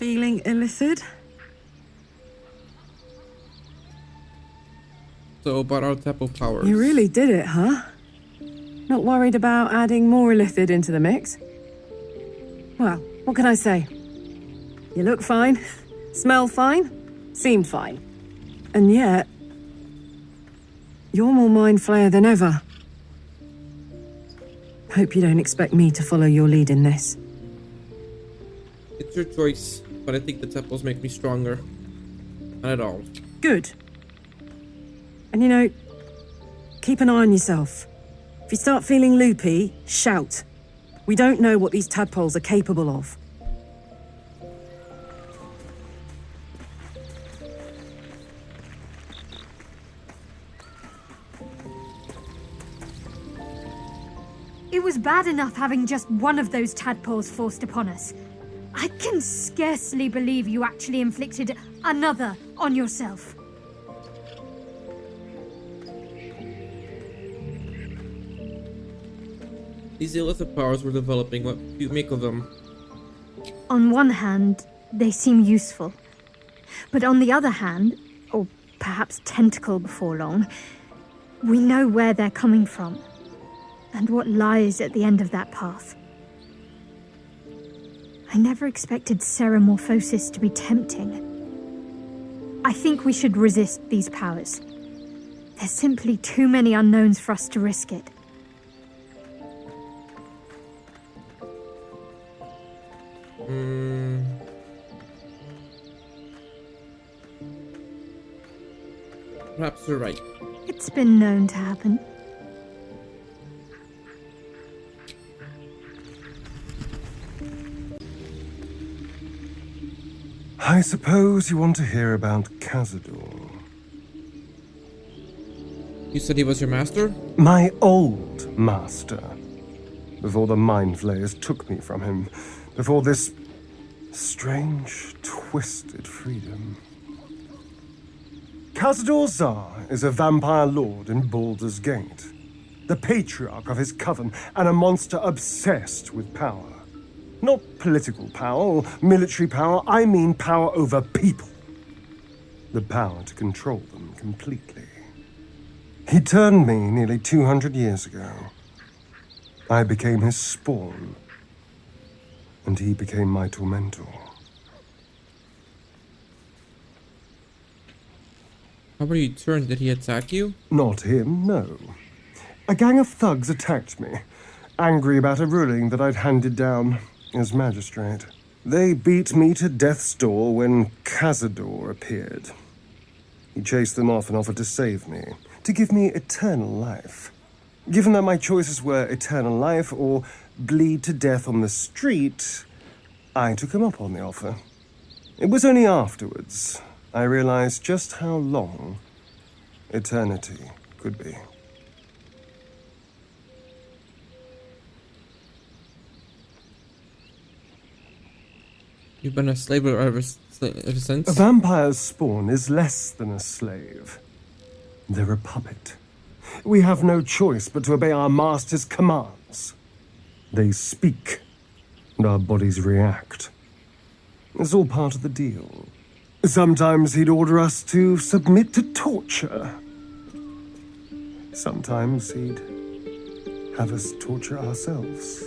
feeling illicit? So about our temple powers. You really did it, huh? Not worried about adding more illithid into the mix? Well, what can I say? You look fine, smell fine, seem fine. And yet, you're more mind flayer than ever. Hope you don't expect me to follow your lead in this. It's your choice, but I think the temples make me stronger. Not at all. Good. And you know, keep an eye on yourself. If you start feeling loopy, shout. We don't know what these tadpoles are capable of. It was bad enough having just one of those tadpoles forced upon us. I can scarcely believe you actually inflicted another on yourself. These illicit powers we're developing, what do you make of them? On one hand, they seem useful. But on the other hand, or perhaps tentacle before long, we know where they're coming from, and what lies at the end of that path. I never expected ceramorphosis to be tempting. I think we should resist these powers. There's simply too many unknowns for us to risk it. Perhaps you're right. It's been known to happen. I suppose you want to hear about Cazador. You said he was your master? My old master. Before the Mind Flayers took me from him. Before this strange, twisted freedom. Cazador Zar is a vampire lord in Baldur's Gate. The patriarch of his coven, and a monster obsessed with power. Not political power or military power, I mean power over people. The power to control them completely. He turned me nearly 200 years ago. I became his spawn, and he became my tormentor. How were you turned? Did he attack you? Not him, no. A gang of thugs attacked me, angry about a ruling that I'd handed down as magistrate. They beat me to death's door when Cazador appeared. He chased them off and offered to save me, to give me eternal life. Given that my choices were eternal life or bleed to death on the street, I took him up on the offer. It was only afterwards I realized just how long eternity could be. You've been a slave ever since? A vampire's spawn is less than a slave. They're a puppet. We have no choice but to obey our master's commands. They speak, and our bodies react. It's all part of the deal. Sometimes he'd order us to submit to torture. Sometimes he'd have us torture ourselves.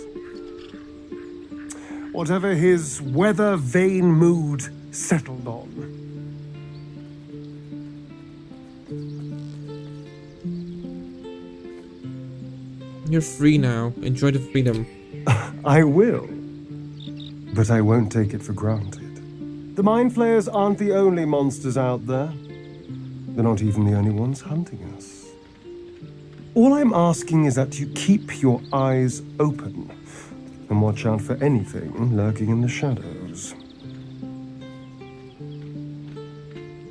Whatever his weather-vane mood settled on. You're free now. Enjoy the freedom. I will. But I won't take it for granted. The Mind Flayers aren't the only monsters out there. They're not even the only ones hunting us. All I'm asking is that you keep your eyes open and watch out for anything lurking in the shadows.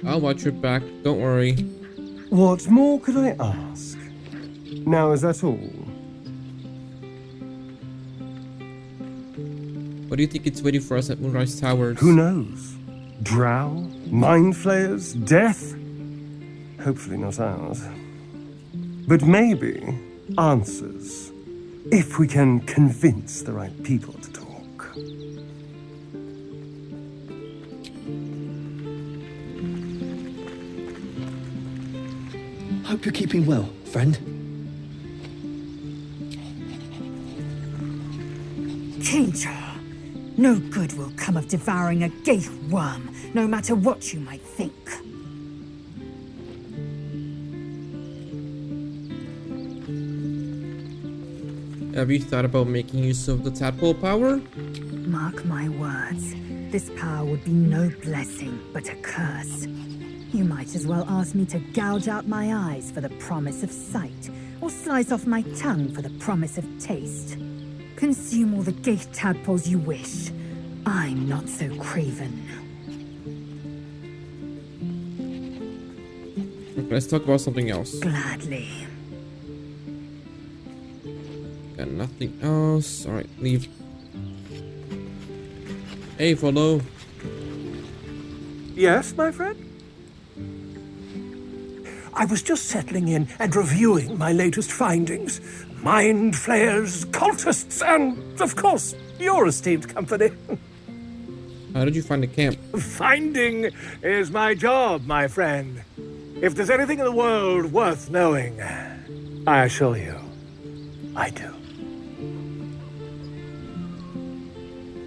I'll watch your back. Don't worry. What more could I ask? Now, is that all? What do you think it's waiting for us at Moonrise Towers? Who knows? Drow? Mind Flayers? Death? Hopefully not ours. But maybe answers. If we can convince the right people to talk. Hope you're keeping well, friend. Danger. No good will come of devouring a gate worm, no matter what you might think. Have you thought about making use of the tadpole power? Mark my words, this power would be no blessing, but a curse. You might as well ask me to gouge out my eyes for the promise of sight, or slice off my tongue for the promise of taste. Consume all the gate tadpoles you wish. I'm not so craven. Okay, let's talk about something else. Gladly. Got nothing else. Alright, leave. Hey, follow. Yes, my friend? I was just settling in and reviewing my latest findings. Mind flayers, cultists, and, of course, your esteemed company. How did you find the camp? Finding is my job, my friend. If there's anything in the world worth knowing, I assure you, I do.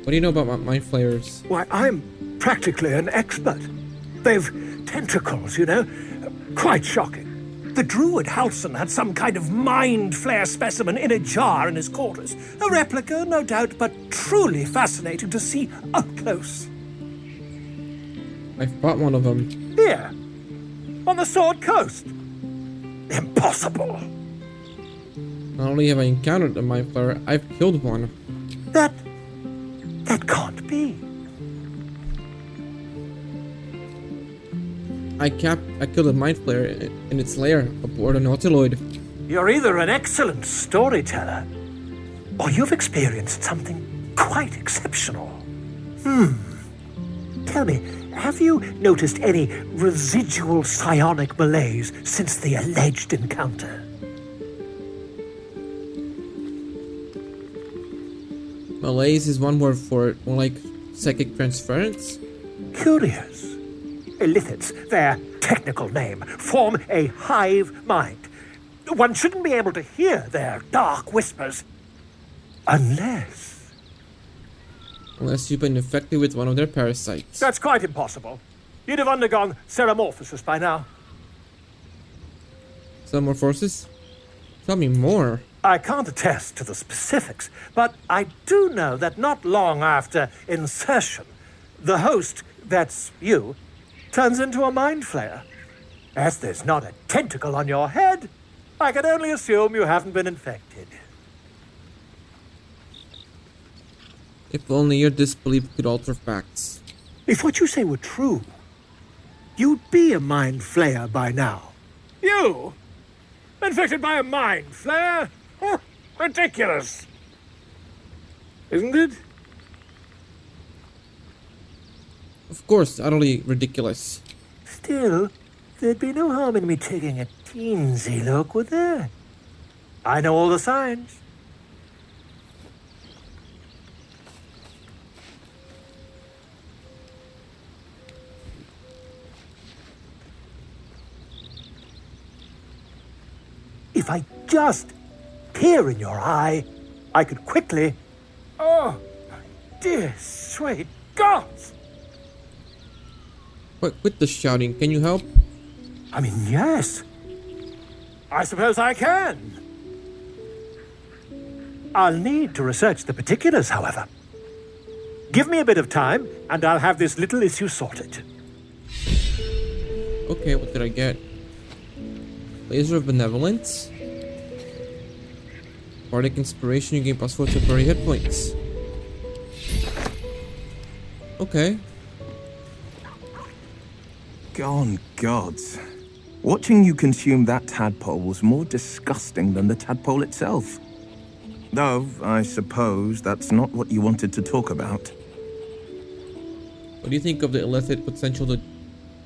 What do you know about mind flayers? Why, I'm practically an expert. They've tentacles, you know? Quite shocking. The druid Halson had some kind of mind flare specimen in a jar in his quarters. A replica, no doubt, but truly fascinating to see up close. I've bought one of them. Here, on the Sword Coast. Impossible. Not only have I encountered a mind flayer, I've killed one. That can't be. I killed a mind flayer in its lair aboard an Nautiloid. You're either an excellent storyteller, or you've experienced something quite exceptional. Tell me, have you noticed any residual psionic malaise since the alleged encounter? Malaise is one word for it, more like psychic transference? Curious. Illithids, their technical name, form a hive mind. One shouldn't be able to hear their dark whispers unless... Unless you've been infected with one of their parasites. That's quite impossible. You'd have undergone ceramorphosis by now. Metamorphosis? Tell me more. I can't attest to the specifics, but I do know that not long after insertion, the host, that's you, turns into a mind flayer. As there's not a tentacle on your head, I can only assume you haven't been infected. If only your disbelief could alter facts. If what you say were true, you'd be a mind flayer by now. You? Infected by a mind flayer? Ridiculous. Isn't it? Of course, utterly ridiculous. Still, there'd be no harm in me taking a teensy look, would there? I know all the signs. If I just peer in your eye, I could quickly... Oh, dear sweet gods! Quit the shouting. Can you help? I mean, yes. I suppose I can. I'll need to research the particulars, however. Give me a bit of time, and I'll have this little issue sorted. Okay, what did I get? Laser of Benevolence? Bardic Inspiration, you gain +4 temporary hit points. Okay. Gone gods. Watching you consume that tadpole was more disgusting than the tadpole itself. Though, I suppose that's not what you wanted to talk about. What do you think of the illicit potential that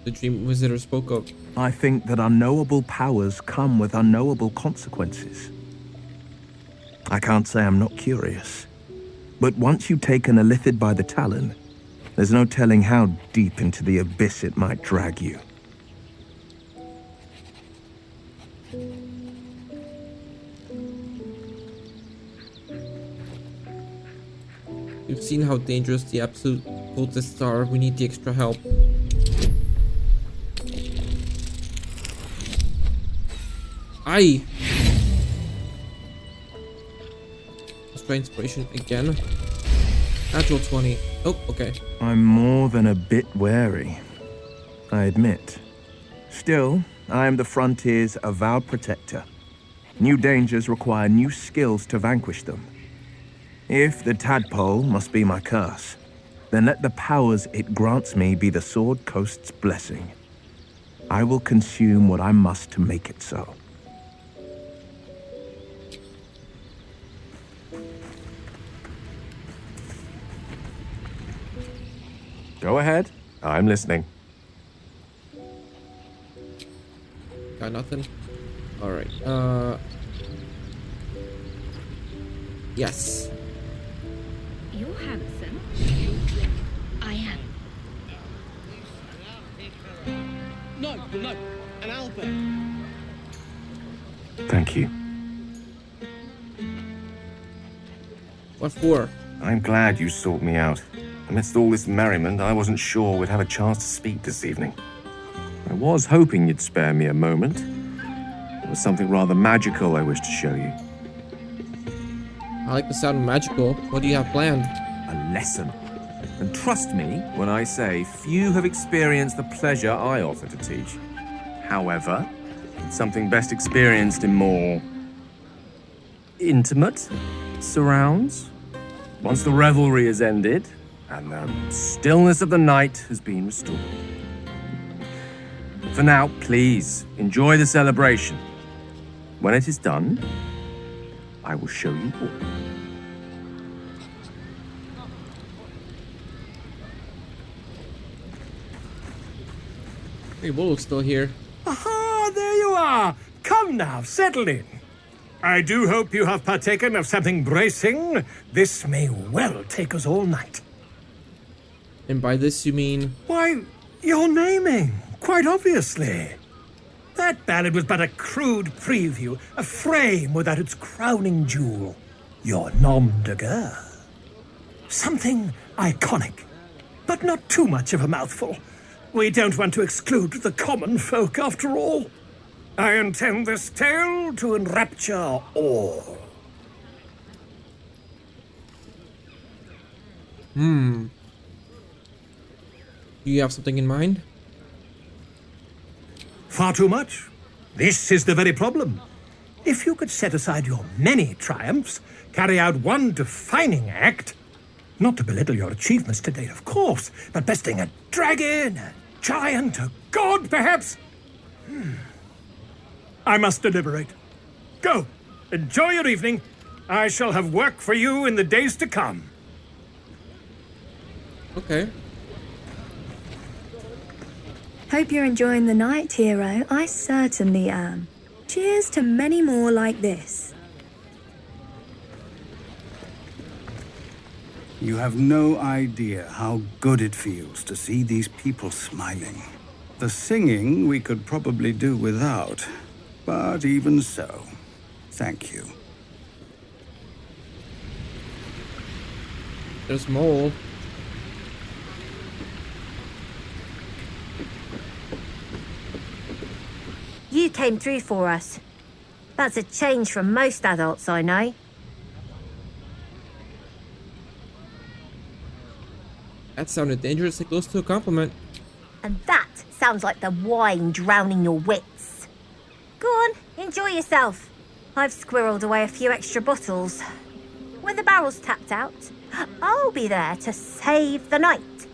the Dream Visitor spoke of? I think that unknowable powers come with unknowable consequences. I can't say I'm not curious. But once you take an illithid by the talon, there's no telling how deep into the abyss it might drag you. We've seen how dangerous the absolute cultists are. We need the extra help. Aye! Let's try inspiration again. Natural 20. Oh, okay. I'm more than a bit wary, I admit. Still, I am the frontier's avowed protector. New dangers require new skills to vanquish them. If the tadpole must be my curse, then let the powers it grants me be the Sword Coast's blessing. I will consume what I must to make it so. Go ahead. I'm listening. Got nothing? Alright, yes. You're handsome. I am. No, an Albert. Thank you. What for? I'm glad you sought me out. Amidst all this merriment, I wasn't sure we'd have a chance to speak this evening. I was hoping you'd spare me a moment. There was something rather magical I wish to show you. I like the sound of magical. What do you have planned? A lesson. And trust me when I say few have experienced the pleasure I offer to teach. However, it's something best experienced in more intimate surrounds. Once the revelry is ended, and the stillness of the night has been restored. For now, please, enjoy the celebration. When it is done, I will show you all. Hey, Bullock's still here. Aha, there you are. Come now, settle in. I do hope you have partaken of something bracing. This may well take us all night. And by this you mean... Why, your naming, quite obviously. That ballad was but a crude preview, a frame without its crowning jewel. Your nom de guerre. Something iconic, but not too much of a mouthful. We don't want to exclude the common folk, after all. I intend this tale to enrapture all. Do you have something in mind? Far too much. This is the very problem. If you could set aside your many triumphs, carry out one defining act, not to belittle your achievements to date, of course, but besting a dragon, a giant, a god, perhaps. I must deliberate. Go, enjoy your evening. I shall have work for you in the days to come. Okay. Hope you're enjoying the night, hero. I certainly am. Cheers to many more like this. You have no idea how good it feels to see these people smiling. The singing we could probably do without, but even so, thank you. There's mole. You came through for us. That's a change from most adults I know. That sounded dangerously close to a compliment. And that sounds like the wine drowning your wits. Go on, enjoy yourself. I've squirreled away a few extra bottles. When the barrel's tapped out, I'll be there to save the night.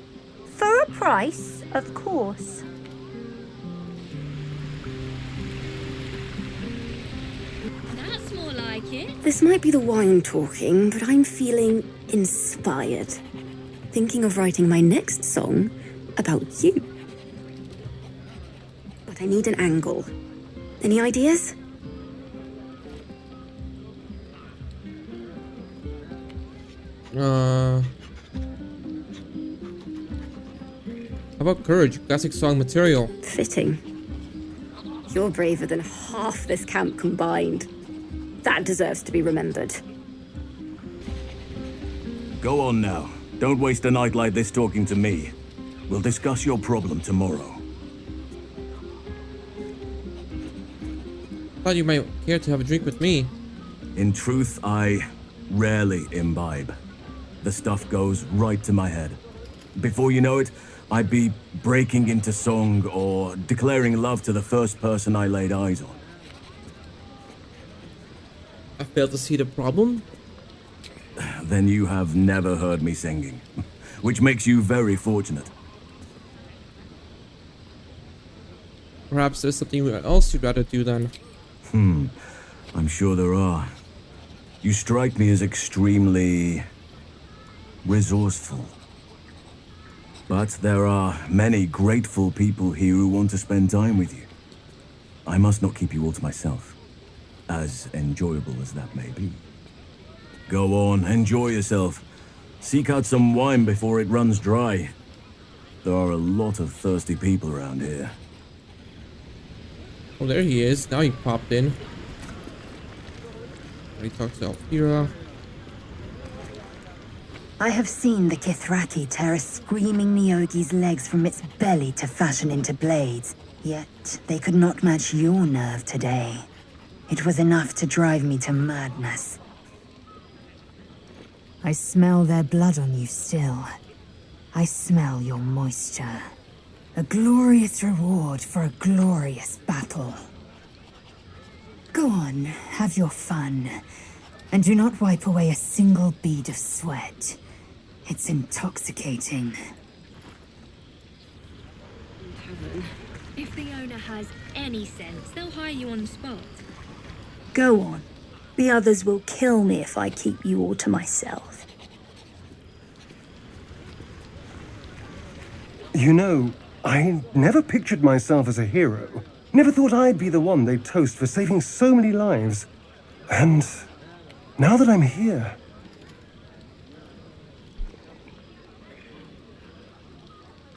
For a price, of course. That's more like it. This might be the wine talking, but I'm feeling inspired. Thinking of writing my next song about you. But I need an angle. Any ideas? How about courage? Classic song material. Fitting. You're braver than half this camp combined. That deserves to be remembered. Go on now. Don't waste a night like this talking to me. We'll discuss your problem tomorrow. Thought you might care to have a drink with me. In truth, I rarely imbibe. The stuff goes right to my head. Before you know it, I'd be breaking into song or declaring love to the first person I laid eyes on. I fail to see the problem. Then you have never heard me singing, which makes you very fortunate. Perhaps there's something else you'd rather do then. I'm sure there are. You strike me as extremely resourceful. But there are many grateful people here who want to spend time with you. I must not keep you all to myself, as enjoyable as that may be. Go on, enjoy yourself. Seek out some wine before it runs dry. There are a lot of thirsty people around here. Oh, there he is. Now he popped in. He talks to Alfira. I have seen the Kithraki tear a screaming Nyogi's legs from its belly to fashion into blades. Yet they could not match your nerve today. It was enough to drive me to madness. I smell their blood on you still. I smell your moisture. A glorious reward for a glorious battle. Go on, have your fun. And do not wipe away a single bead of sweat. It's intoxicating. Tavern. If the owner has any sense, they'll hire you on the spot. Go on. The others will kill me if I keep you all to myself. You know, I never pictured myself as a hero. Never thought I'd be the one they'd toast for saving so many lives. And now that I'm here...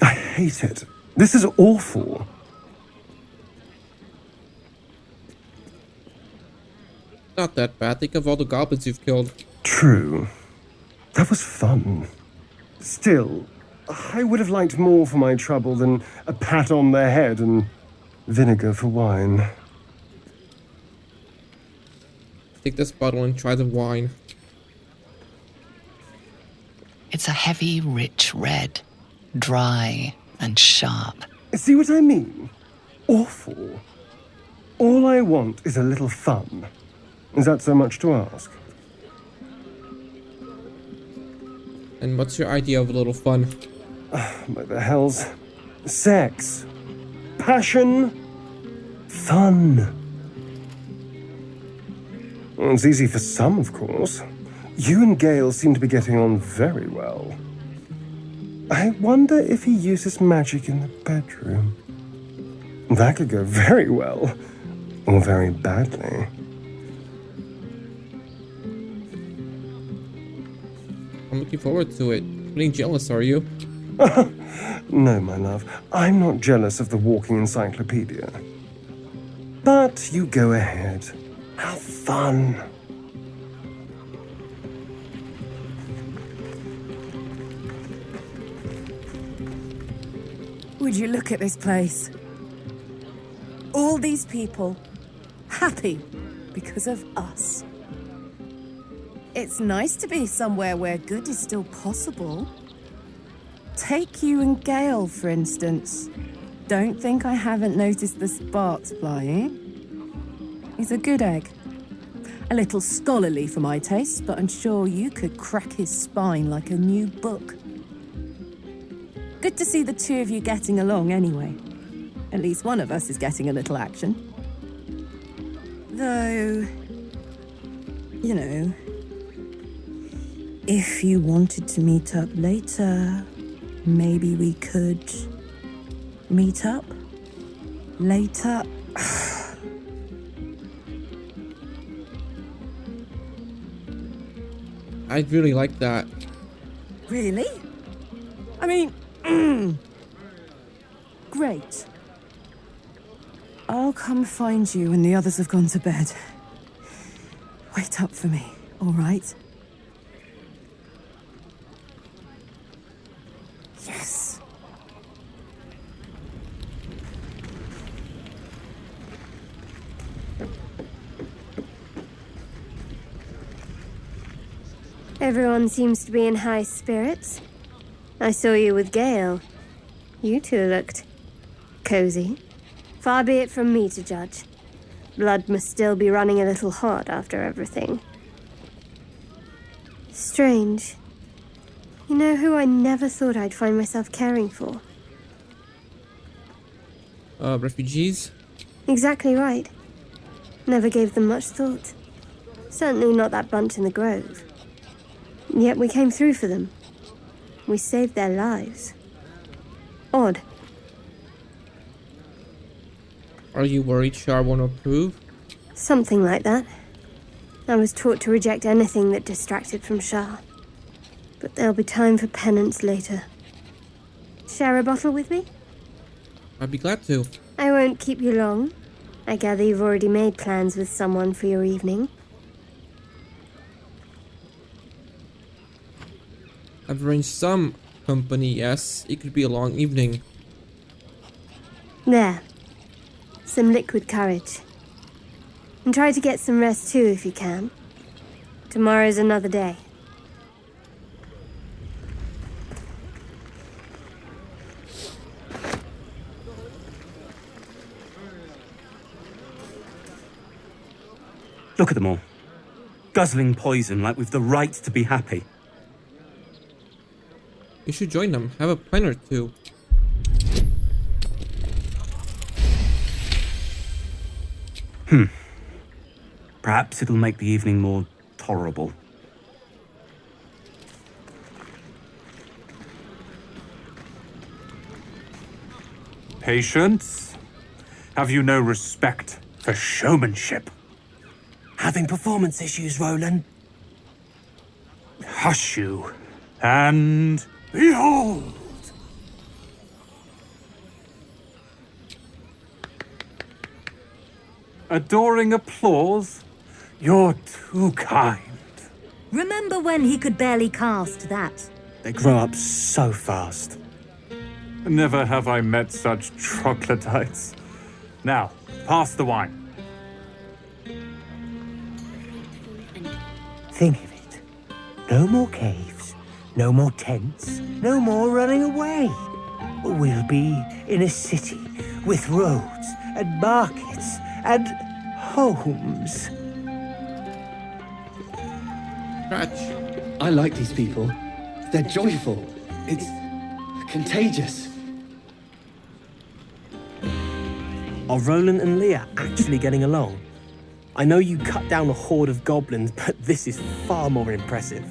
I hate it. This is awful. Not that bad. Think of all the goblins you've killed. True. That was fun. Still, I would have liked more for my trouble than a pat on the head and vinegar for wine. Take this bottle and try the wine. It's a heavy, rich red, dry and sharp. See what I mean? Awful. All I want is a little fun. Is that so much to ask? And what's your idea of a little fun? By the hells. Sex. Passion. Fun. Well, it's easy for some, of course. You and Gale seem to be getting on very well. I wonder if he uses magic in the bedroom. That could go very well. Or very badly. I'm looking forward to it. Feeling jealous, are you? No, my love. I'm not jealous of the walking encyclopedia. But you go ahead. Have fun. Would you look at this place? All these people happy because of us. It's nice to be somewhere where good is still possible. Take you and Gale, for instance. Don't think I haven't noticed the sparks flying. He's a good egg. A little scholarly for my taste, but I'm sure you could crack his spine like a new book. Good to see the two of you getting along anyway. At least one of us is getting a little action. Though, you know, if you wanted to meet up later, maybe we could meet up later. I'd really like that. Really? I mean, great. I'll come find you when the others have gone to bed. Wait up for me, all right? Everyone seems to be in high spirits. I saw you with Gale. You two looked cozy. Far be it from me to judge. Blood must still be running a little hot after everything. Strange. You know who I never thought I'd find myself caring for? Refugees? Exactly right. Never gave them much thought. Certainly not that bunch in the grove. Yet we came through for them. We saved their lives. Odd. Are you worried Shar won't approve? Something like that. I was taught to reject anything that distracted from Shar. But there'll be time for penance later. Share a bottle with me? I'd be glad to. I won't keep you long. I gather you've already made plans with someone for your evening. I've arranged some company, yes. It could be a long evening. There. Some liquid courage. And try to get some rest too if you can. Tomorrow's another day. Look at them all. Guzzling poison like we've the right to be happy. You should join them. Have a pint or two. Perhaps it'll make the evening more tolerable. Patience? Have you no respect for showmanship? Having performance issues, Roland? Hush you, and behold! Adoring applause? You're too kind. Remember when he could barely cast that? They grow up so fast. Never have I met such troglodytes. Now, pass the wine. Think of it. No more caves, no more tents, no more running away. We'll be in a city with roads and markets and homes. I like these people. They're joyful. It's contagious. Are Roland and Leah actually getting along? I know you cut down a horde of goblins, but this is far more impressive.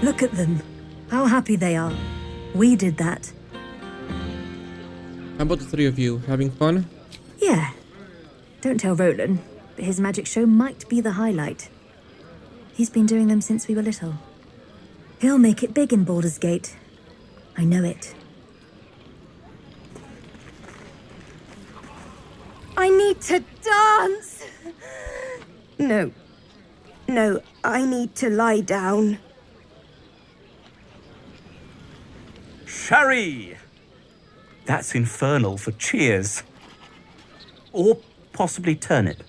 Look at them. How happy they are. We did that. How about the three of you? Having fun? Yeah. Don't tell Roland, but his magic show might be the highlight. He's been doing them since we were little. He'll make it big in Baldur's Gate. I know it. I need to dance! No. No, I need to lie down. Sherry! That's infernal for cheers. Or possibly turnip.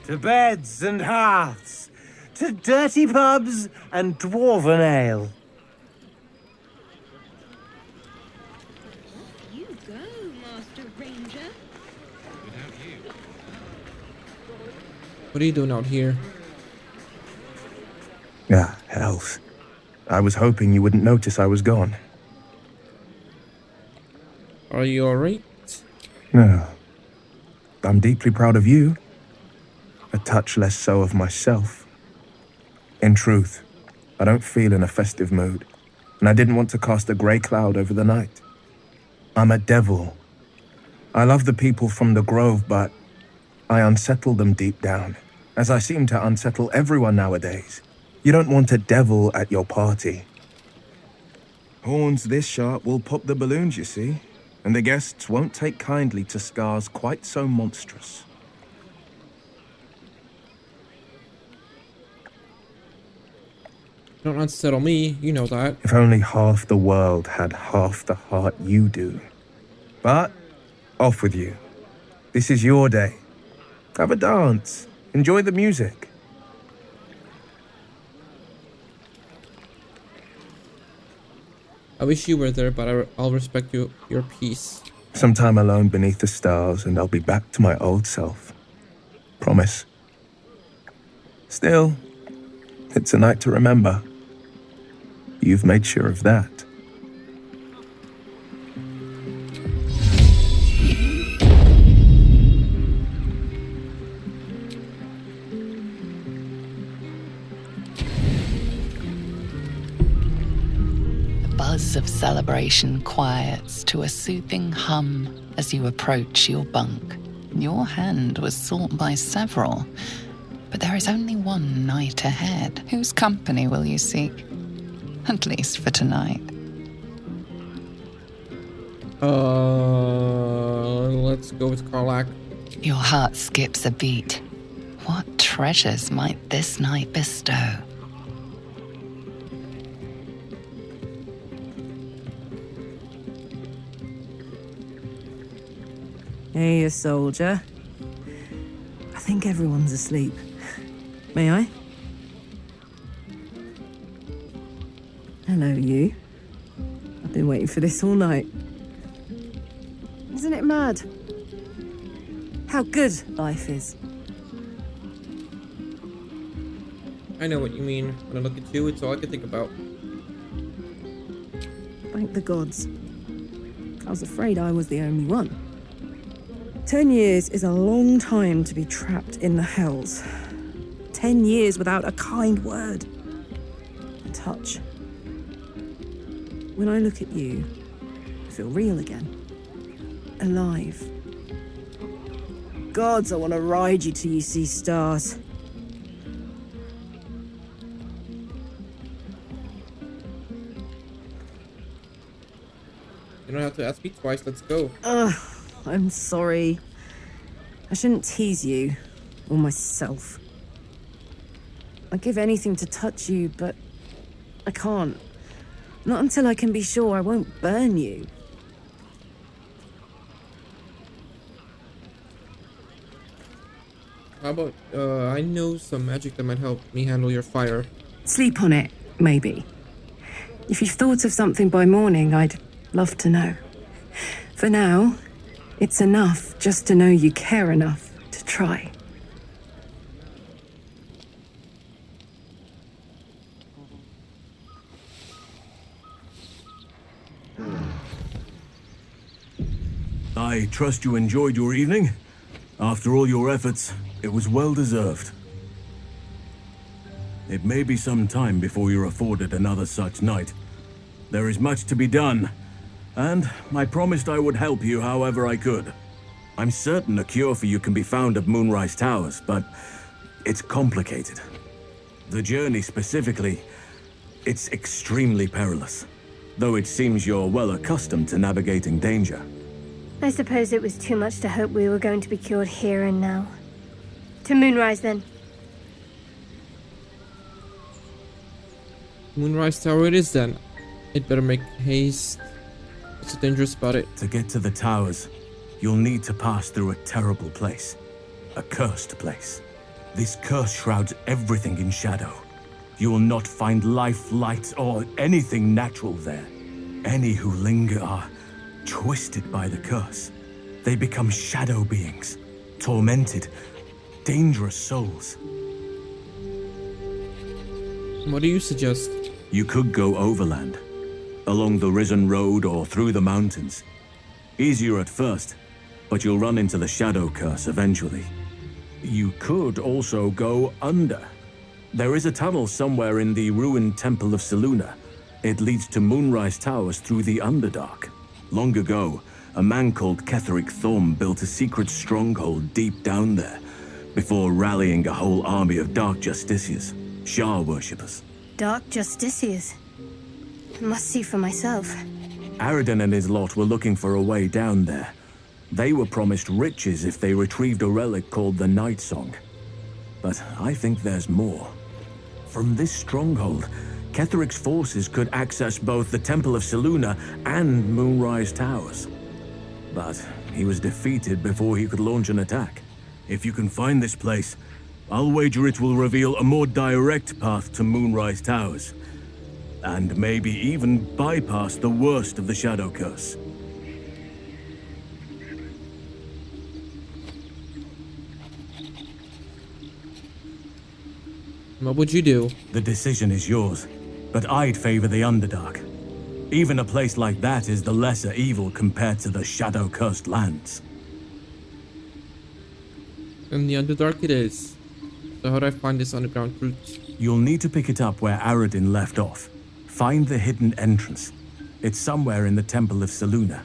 To beds and hearths, to dirty pubs and dwarven ale. You go, Master Ranger. What are you doing out here? Ah, hells. I was hoping you wouldn't notice I was gone. Are you alright? No. I'm deeply proud of you. A touch less so of myself. In truth, I don't feel in a festive mood, and I didn't want to cast a grey cloud over the night. I'm a devil. I love the people from the Grove, but I unsettle them deep down, as I seem to unsettle everyone nowadays. You don't want a devil at your party. Horns this sharp will pop the balloons, you see, and the guests won't take kindly to scars quite so monstrous. Don't unsettle me, you know that. If only half the world had half the heart you do. But Off with you. This is your day. Have a dance. Enjoy the music. I wish you were there, but I'll respect your peace. Some time alone beneath the stars, and I'll be back to my old self. Promise. Still, it's a night to remember. You've made sure of that. The buzz of celebration quiets to a soothing hum as you approach your bunk. Your hand was sought by several, but there is only one night ahead. Whose company will you seek? At least for tonight. Let's go with Karlach. Your heart skips a beat. What treasures might this night bestow? Hey, you soldier. I think everyone's asleep. May I? Hello, you. I've been waiting for this all night. Isn't it mad? How good life is. I know what you mean. When I look at you, it's all I can think about. Thank the gods. I was afraid I was the only one. 10 years is a long time to be trapped in the hells. 10 years without a kind word. A touch. When I look at you, I feel real again. Alive. Gods, I want to ride you till you see stars. You don't have to ask me twice, let's go. I'm sorry. I shouldn't tease you, or myself. I'd give anything to touch you, but I can't. Not until I can be sure I won't burn you. How about, I know some magic that might help me handle your fire. Sleep on it, maybe. If you've thought of something by morning, I'd love to know. For now, it's enough just to know you care enough to try. I trust you enjoyed your evening. After all your efforts, it was well deserved. It may be some time before you're afforded another such night. There is much to be done, and I promised I would help you however I could. I'm certain a cure for you can be found at Moonrise Towers, but it's complicated. The journey specifically, it's extremely perilous, though it seems you're well accustomed to navigating danger. I suppose it was too much to hope we were going to be cured here and now. To Moonrise, then. Moonrise Tower it is then. It better make haste. What's so dangerous about it? To get to the towers, you'll need to pass through a terrible place. A cursed place. This curse shrouds everything in shadow. You will not find life, light, or anything natural there. Any who linger are twisted by the curse. They become shadow beings, tormented, dangerous souls. What do you suggest? You could go overland, along the Risen Road or through the mountains. Easier at first, but you'll run into the shadow curse eventually. You could also go under. There is a tunnel somewhere in the ruined Temple of Selûne. It leads to Moonrise Towers through the Underdark. Long ago, a man called Ketheric Thorm built a secret stronghold deep down there, before rallying a whole army of Dark Justiciars, Shah worshippers. Dark Justiciars. I must see for myself. Aradin and his lot were looking for a way down there. They were promised riches if they retrieved a relic called the Night Song. But I think there's more. From this stronghold, Ketheric's forces could access both the Temple of Selûne and Moonrise Towers. but he was defeated before he could launch an attack. If you can find this place, I'll wager it will reveal a more direct path to Moonrise Towers, and maybe even bypass the worst of the Shadow Curse. What would you do? The decision is yours, but I'd favor the Underdark. Even a place like that is the lesser evil compared to the Shadow-cursed lands. In the Underdark it is. So how do I find this underground route? You'll need to pick it up where Aradin left off. Find the hidden entrance. It's somewhere in the Temple of Selûne.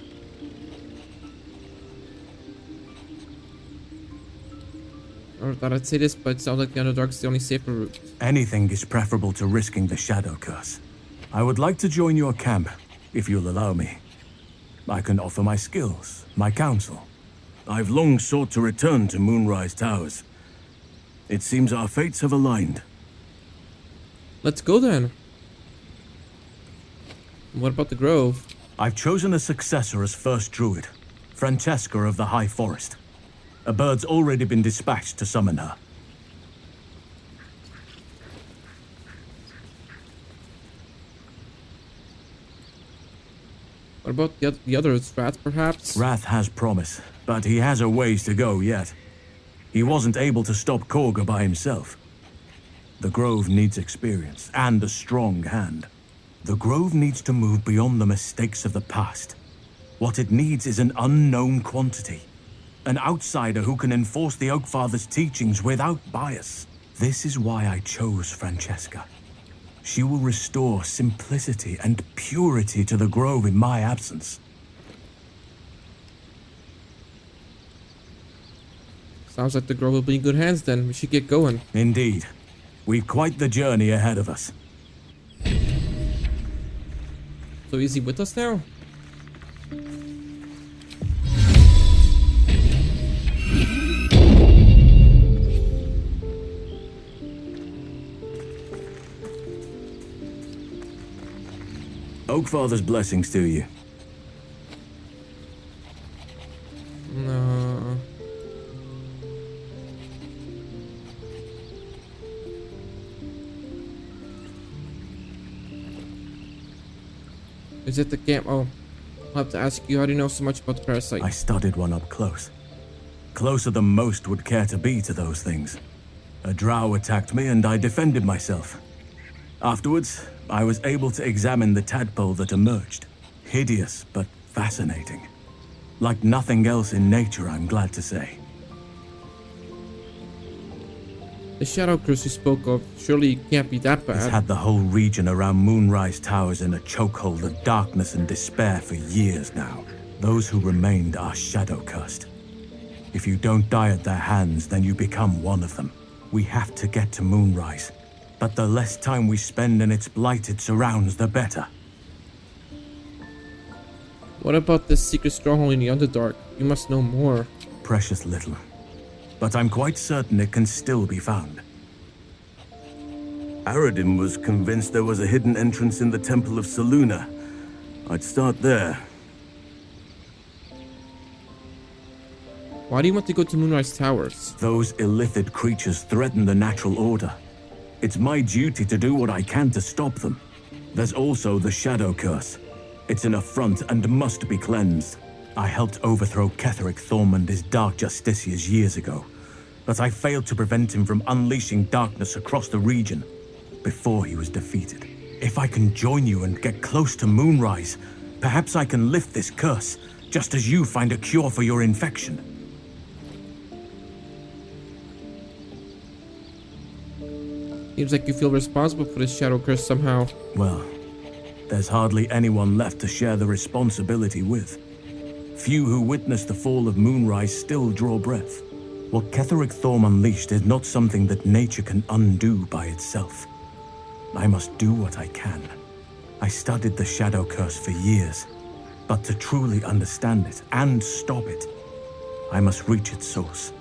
Or thought I'd say this, but it sounds like the Underdark's the only safer route. Anything is preferable to risking the Shadow Curse. I would like to join your camp, if you'll allow me. I can offer my skills, my counsel. I've long sought to return to Moonrise Towers. It seems our fates have aligned. Let's go then. What about the Grove? I've chosen a successor as first druid, Francesca of the High Forest. A bird's already been dispatched to summon her. What about the others? Wrath, perhaps? Wrath has promise, but he has a ways to go yet. He wasn't able to stop Korga by himself. The Grove needs experience and a strong hand. The Grove needs to move beyond the mistakes of the past. What it needs is an unknown quantity. An outsider who can enforce the Oakfather's teachings without bias. This is why I chose Francesca. She will restore simplicity and purity to the Grove in my absence. Sounds like the Grove will be in good hands then. We should get going. Indeed. We've quite the journey ahead of us. So is he with us now? Oakfather's blessings to you. No. Is it the camp? Oh, I'll have to ask you, how do you know so much about the parasite? I studied one up close. Closer than most would care to be to those things. A drow attacked me and I defended myself. Afterwards, I was able to examine the tadpole that emerged. Hideous, but fascinating. Like nothing else in nature, I'm glad to say. The Shadow Curse you spoke of, surely it can't be that bad. It's had the whole region around Moonrise Towers in a chokehold of darkness and despair for years now. Those who remained are shadow-cursed. If you don't die at their hands, then you become one of them. We have to get to Moonrise. But the less time we spend in its blighted surrounds, the better. What about this secret stronghold in the Underdark? You must know more. Precious little. But I'm quite certain it can still be found. Aradin was convinced there was a hidden entrance in the Temple of Selûne. I'd start there. Why do you want to go to Moonrise Towers? Those illithid creatures threaten the natural order. It's my duty to do what I can to stop them. There's also the Shadow Curse. It's an affront and must be cleansed. I helped overthrow Ketheric Thormund his Dark Justiciars years ago, but I failed to prevent him from unleashing darkness across the region before he was defeated. If I can join you and get close to Moonrise, perhaps I can lift this curse, just as you find a cure for your infection. Seems like you feel responsible for this Shadow Curse somehow. Well, there's hardly anyone left to share the responsibility with. Few who witnessed the fall of Moonrise still draw breath. What Ketheric Thorm unleashed is not something that nature can undo by itself. I must do what I can. I studied the Shadow Curse for years, but to truly understand it and stop it, I must reach its source.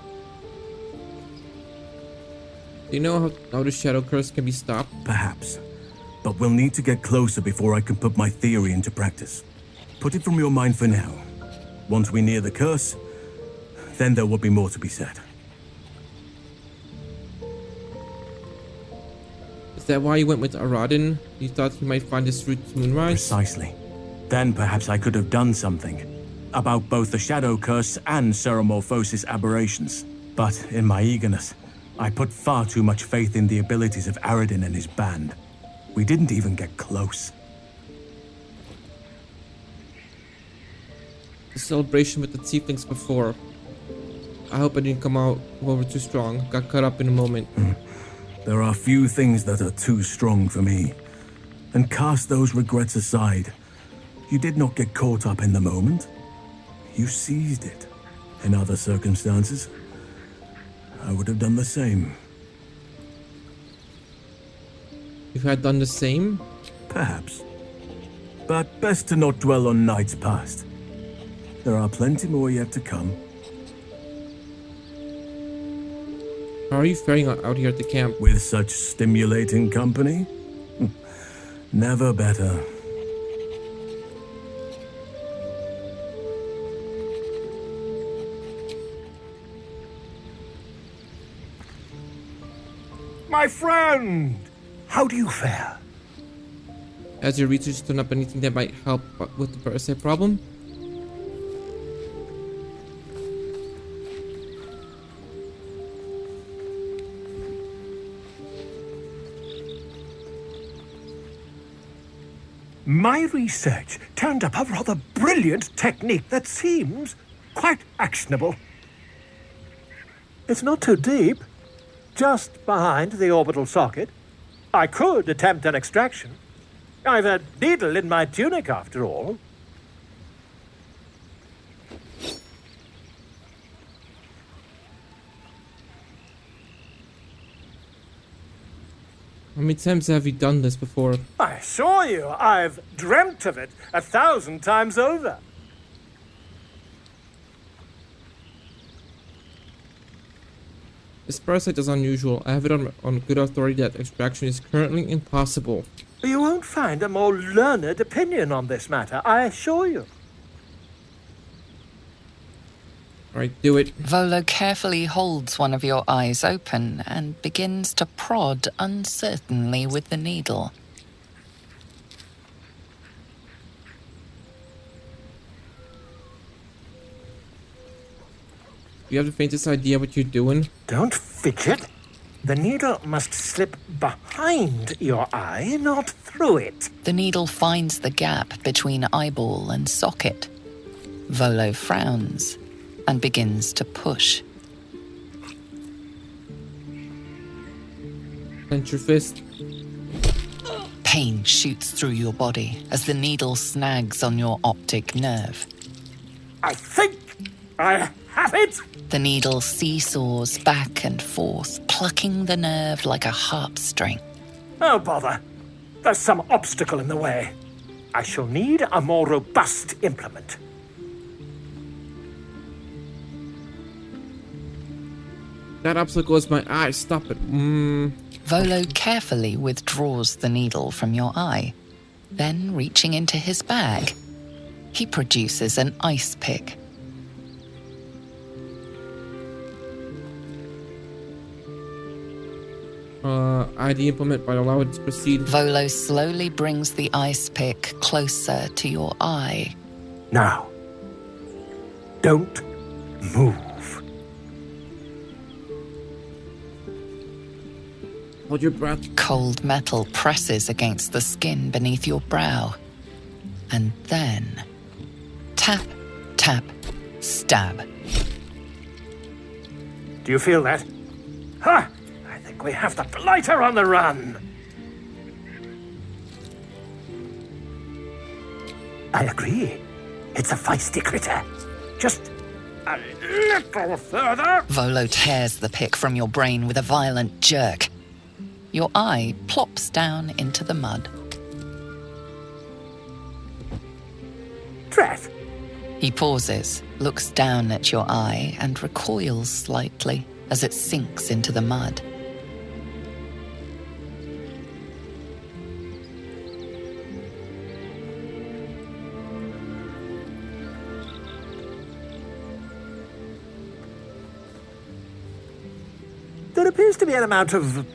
Do you know how the Shadow Curse can be stopped? Perhaps, but we'll need to get closer before I can put my theory into practice. Put it from your mind for now. Once we near the curse, then there will be more to be said. Is that why you went with Aradin? You thought he might find this route to Moonrise? Precisely. Then perhaps I could have done something about both the Shadow Curse and Ceremorphosis aberrations. But in my eagerness, I put far too much faith in the abilities of Aradin and his band. We didn't even get close. The celebration with the tieflings before. I hope I didn't come out over too strong. Got caught up in a moment. There are few things that are too strong for me. And cast those regrets aside. You did not get caught up in the moment. You seized it. In other circumstances, I would have done the same. If I had done the same? Perhaps. But best to not dwell on nights past. There are plenty more yet to come. How are you faring out here at the camp? With such stimulating company? Never better. My friend! How do you fare? Has your research turned up anything that might help with the parasite problem? My research turned up a rather brilliant technique that seems quite actionable. It's not too deep, just behind the orbital socket. I could attempt an extraction. I've a needle in my tunic, after all. How many times have you done this before? I assure you, I've dreamt of it 1,000 times over. This parasite is unusual. I have it on good authority that extraction is currently impossible. You won't find a more learned opinion on this matter, I assure you. Alright, do it. Volo carefully holds one of your eyes open and begins to prod uncertainly with the needle. Do you have the faintest idea what you're doing? Don't fidget. The needle must slip behind your eye, not through it. The needle finds the gap between eyeball and socket. Volo frowns and begins to push. Clench your fist. Pain shoots through your body as the needle snags on your optic nerve. I think I have it! The needle seesaws back and forth, plucking the nerve like a harp string. Oh, bother. There's some obstacle in the way. I shall need a more robust implement. That obstacle is my eye. Stop it. Volo carefully withdraws the needle from your eye. Then, reaching into his bag, he produces an ice pick. ID implement, but allow it to proceed. Volo slowly brings the ice pick closer to your eye. Now, don't move. Hold your breath. Cold metal presses against the skin beneath your brow. And then, tap, tap, stab. Do you feel that? Ha! I think we have the blighter on the run. I agree. It's a feisty critter. Just a little further. Volo tears the pick from your brain with a violent jerk. Your eye plops down into the mud. Trev. He pauses, looks down at your eye, and recoils slightly as it sinks into the mud. There appears to be an amount of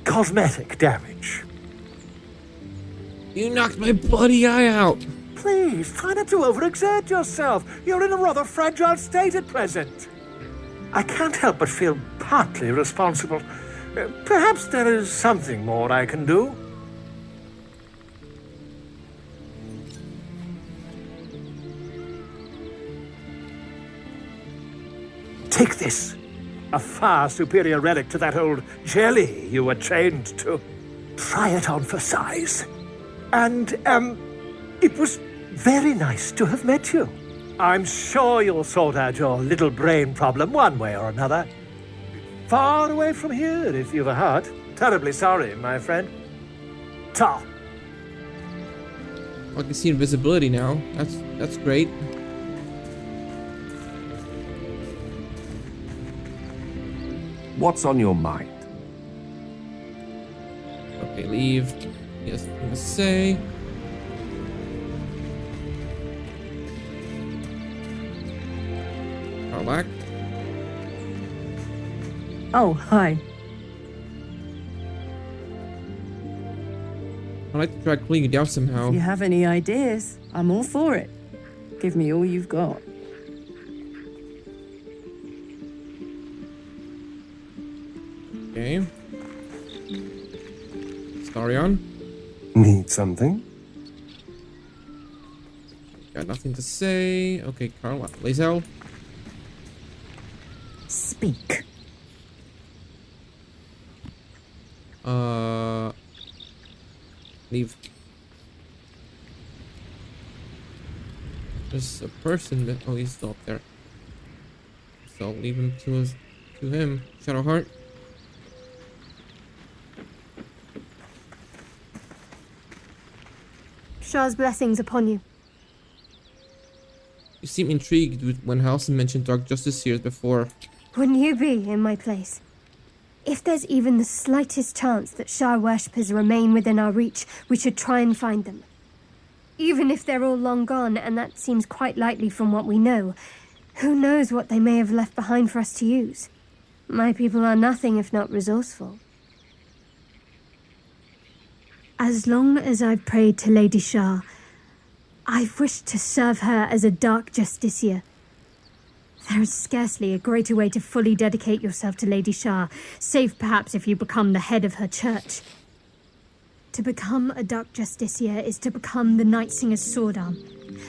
cosmetic damage. You knocked my bloody eye out. Please, try not to overexert yourself. You're in a rather fragile state at present. I can't help but feel partly responsible. Perhaps there is something more I can do. Take this. A far superior relic to that old jelly you were chained to. Try it on for size. And, it was very nice to have met you. I'm sure you'll sort out your little brain problem one way or another. Far away from here, if you've a heart. Terribly sorry, my friend. Ta. I can see invisibility now. That's great. What's on your mind? Okay, leave. Yes, I'm gonna say. Back. Oh, hi. I'd like to try cooling you down somehow. If you have any ideas, I'm all for it. Give me all you've got. Okay. Starion. Need something? Got nothing to say. Okay, Carla. Lazel. Speak. Leave. There's a person that he's still up there. So I'll leave him to him. Shadowheart. Shah's blessings upon you. You seem intrigued with when Halson mentioned Dark Justice here before. Wouldn't you be in my place? If there's even the slightest chance that Shah worshippers remain within our reach, we should try and find them. Even if they're all long gone, and that seems quite likely from what we know, who knows what they may have left behind for us to use? My people are nothing if not resourceful. As long as I've prayed to Lady Shah, I've wished to serve her as a Dark Justiciar. There is scarcely a greater way to fully dedicate yourself to Lady Shah, save perhaps if you become the head of her church. To become a Dark Justiciar is to become the Night Singer's sword arm,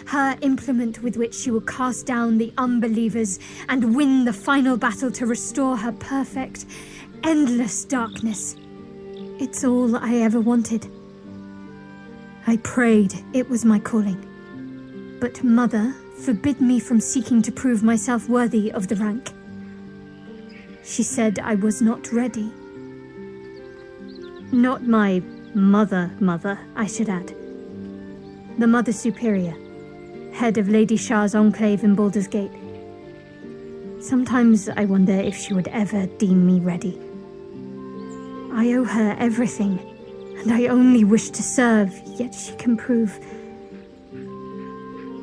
her implement with which she will cast down the unbelievers and win the final battle to restore her perfect, endless darkness. It's all I ever wanted. I prayed it was my calling. But Mother forbid me from seeking to prove myself worthy of the rank. She said I was not ready. Not my mother, I should add. The Mother Superior, head of Lady Shah's enclave in Baldur's Gate. Sometimes I wonder if she would ever deem me ready. I owe her everything, and I only wish to serve, yet she can prove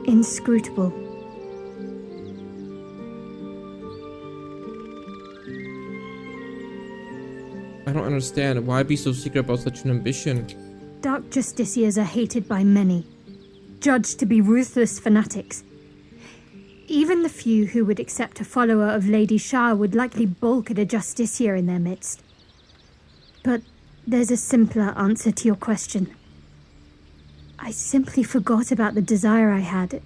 inscrutable. I don't understand. Why be so secret about such an ambition? Dark Justiciars are hated by many, judged to be ruthless fanatics. Even the few who would accept a follower of Lady Shah would likely balk at a Justiciar in their midst. But there's a simpler answer to your question. I simply forgot about the desire I had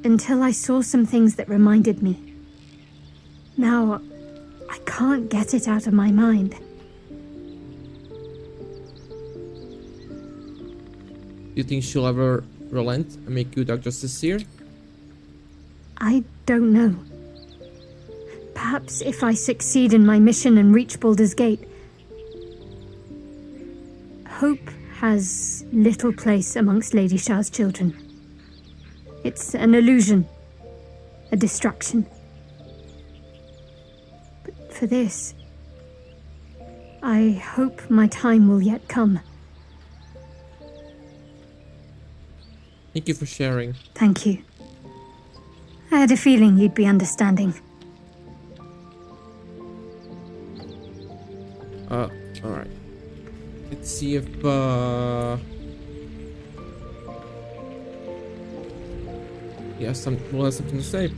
until I saw some things that reminded me. Now, I can't get it out of my mind. Do you think she'll ever relent and make you Dark Justiciar? I don't know. Perhaps if I succeed in my mission and reach Baldur's Gate. Hope has little place amongst Lady Shah's children. It's an illusion, a distraction. But for this, I hope my time will yet come. Thank you for sharing. Thank you. I had a feeling you'd be understanding. see if he has something to say.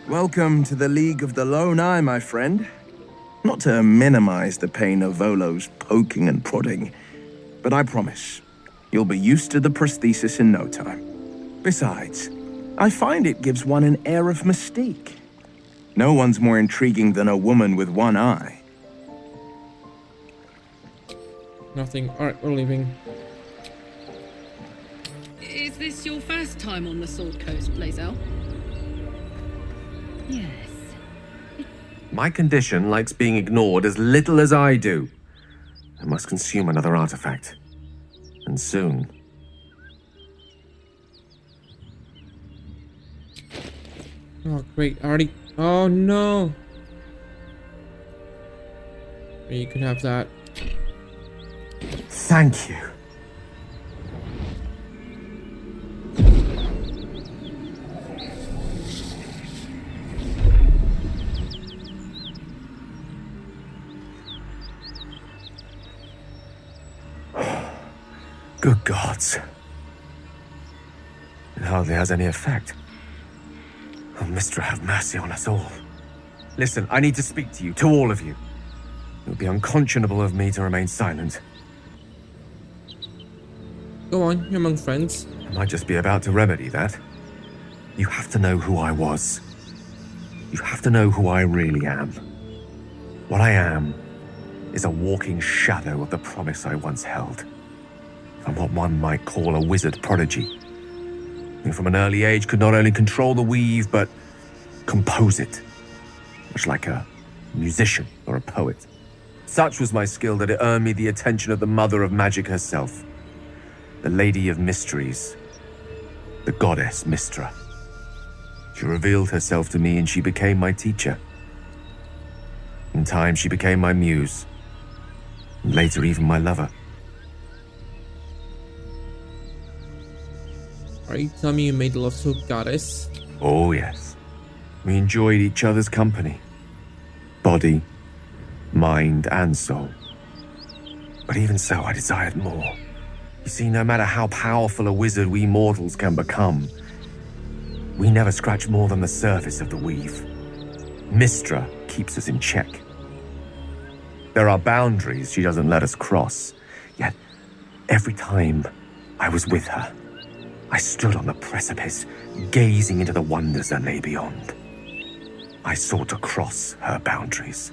Welcome to the League of the Lone Eye, my friend. Not to minimize the pain of Volo's poking and prodding, but I promise you'll be used to the prosthesis in no time. Besides, I find it gives one an air of mystique. No one's more intriguing than a woman with one eye. Nothing. Alright, we're leaving. Is this your first time on the Sword Coast, Blazel? Yes. My condition likes being ignored as little as I do. I must consume another artifact. And soon. Oh, great. Already. Oh, no. You can have that. Thank you. Good gods. It hardly has any effect. Oh, Mistra, have mercy on us all. Listen, I need to speak to you, to all of you. It would be unconscionable of me to remain silent. Go on, you're among friends. I might just be about to remedy that. You have to know who I was. You have to know who I really am. What I am is a walking shadow of the promise I once held. I'm what one might call a wizard prodigy, who from an early age could not only control the weave, but compose it, much like a musician or a poet. Such was my skill that it earned me the attention of the mother of magic herself, the Lady of Mysteries, the goddess Mistra. She revealed herself to me and she became my teacher. In time, she became my muse, and later even my lover. Are you telling me you made love to a goddess? Oh, yes. We enjoyed each other's company. Body, mind, and soul. But even so, I desired more. You see, no matter how powerful a wizard we mortals can become, we never scratch more than the surface of the weave. Mistra keeps us in check. There are boundaries she doesn't let us cross, yet every time I was with her, I stood on the precipice, gazing into the wonders that lay beyond. I sought to cross her boundaries.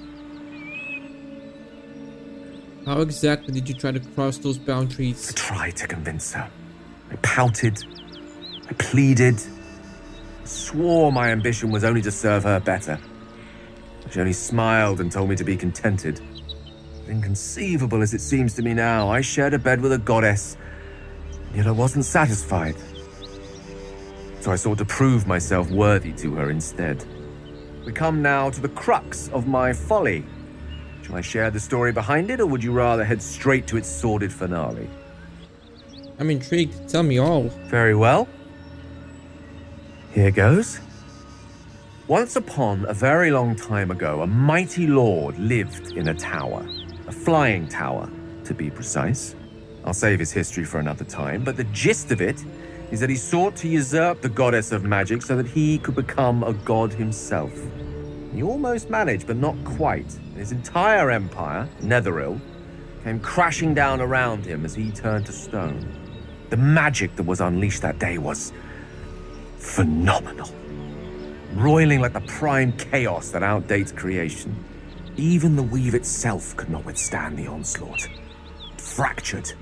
How exactly did you try to cross those boundaries? I tried to convince her. I pouted. I pleaded. Swore my ambition was only to serve her better. She only smiled and told me to be contented. Inconceivable as it seems to me now, I shared a bed with a goddess, yet I wasn't satisfied. So I sought to prove myself worthy to her instead. We come now to the crux of my folly. Shall I share the story behind it, or would you rather head straight to its sordid finale? I'm intrigued. Tell me all. Very well. Here goes. Once upon a very long time ago, a mighty lord lived in a tower. A flying tower, to be precise. I'll save his history for another time, but the gist of it is that he sought to usurp the goddess of magic so that he could become a god himself. He almost managed, but not quite. His entire empire, Netheril, came crashing down around him as he turned to stone. The magic that was unleashed that day was phenomenal. Roiling like the prime chaos that outdates creation. Even the weave itself could not withstand the onslaught. It fractured,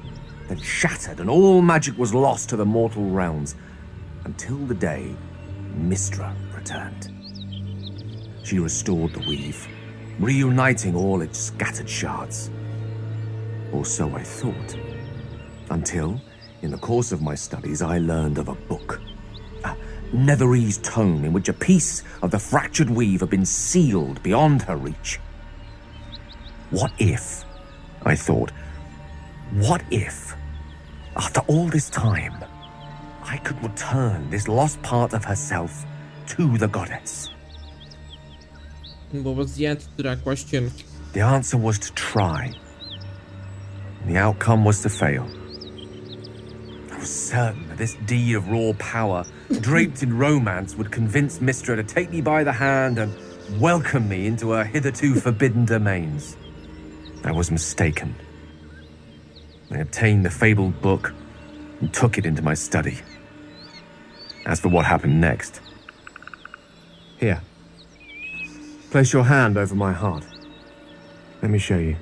then shattered, and all magic was lost to the mortal realms, until the day Mistra returned. She restored the weave, reuniting all its scattered shards. Or so I thought. Until, in the course of my studies, I learned of a book. A Netherese tome in which a piece of the fractured weave had been sealed beyond her reach. What if, I thought, what if, after all this time, I could return this lost part of herself to the goddess. And what was the answer to that question? The answer was to try. The outcome was to fail. I was certain that this deed of raw power, draped in romance, would convince Mistra to take me by the hand and welcome me into her hitherto forbidden domains. I was mistaken. I obtained the fabled book and took it into my study. As for what happened next... Here. Place your hand over my heart. Let me show you.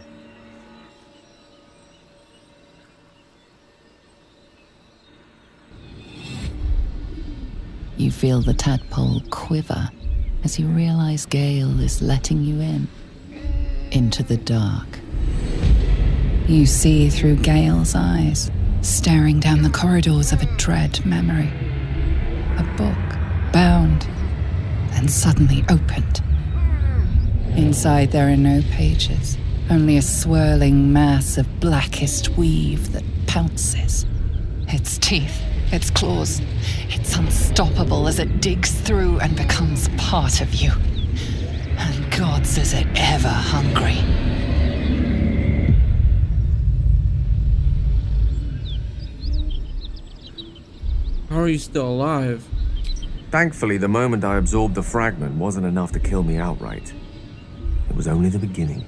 You feel the tadpole quiver as you realize Gale is letting you in, into the dark. You see through Gale's eyes, staring down the corridors of a dread memory. A book, bound, then suddenly opened. Inside there are no pages, only a swirling mass of blackest weave that pounces. Its teeth, its claws, it's unstoppable as it digs through and becomes part of you. And gods, is it ever hungry. How are you still alive? Thankfully, the moment I absorbed the fragment wasn't enough to kill me outright. It was only the beginning.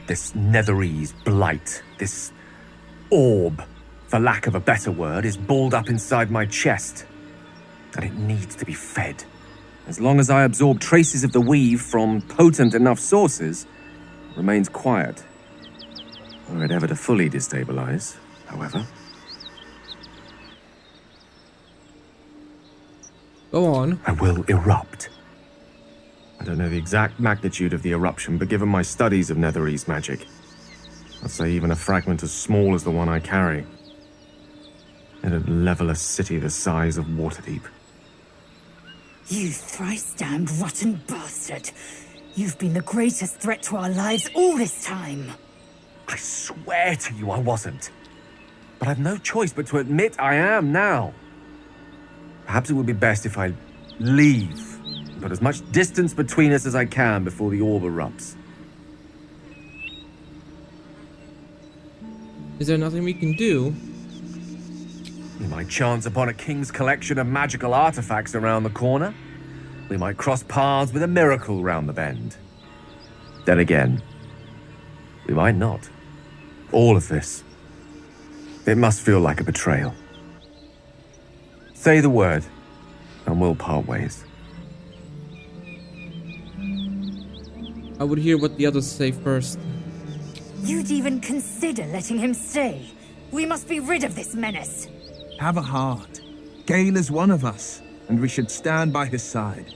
This Netherese blight, this orb, for lack of a better word, is balled up inside my chest. And it needs to be fed. As long as I absorb traces of the weave from potent enough sources, it remains quiet. Were it ever to fully destabilize, however. Go on. I will erupt. I don't know the exact magnitude of the eruption, but given my studies of Netherese magic, I'd say even a fragment as small as the one I carry, it'd level a city the size of Waterdeep. You thrice-damned rotten bastard! You've been the greatest threat to our lives all this time! I swear to you I wasn't. But I've no choice but to admit I am now. Perhaps it would be best if I leave, put as much distance between us as I can before the orb erupts. Is there nothing we can do? We might chance upon a king's collection of magical artifacts around the corner. We might cross paths with a miracle round the bend. Then again, we might not. All of this. It must feel like a betrayal. Say the word, and we'll part ways. I would hear what the others say first. You'd even consider letting him stay. We must be rid of this menace. Have a heart. Gale is one of us, and we should stand by his side.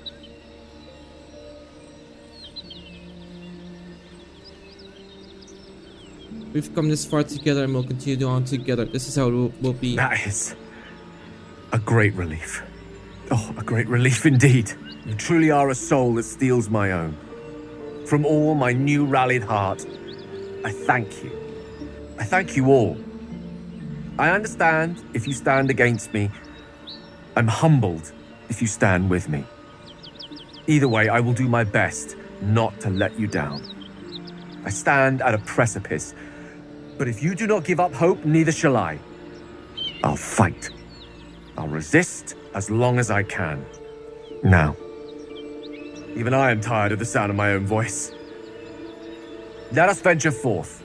We've come this far together and we'll continue on together. This is how it will be. That is a great relief. Oh, a great relief indeed. You truly are a soul that steals my own. From all my new rallied heart, I thank you. I thank you all. I understand if you stand against me. I'm humbled if you stand with me. Either way, I will do my best not to let you down. I stand at a precipice, but if you do not give up hope, neither shall I. I'll fight. I'll resist as long as I can. Now, even I am tired of the sound of my own voice. Let us venture forth.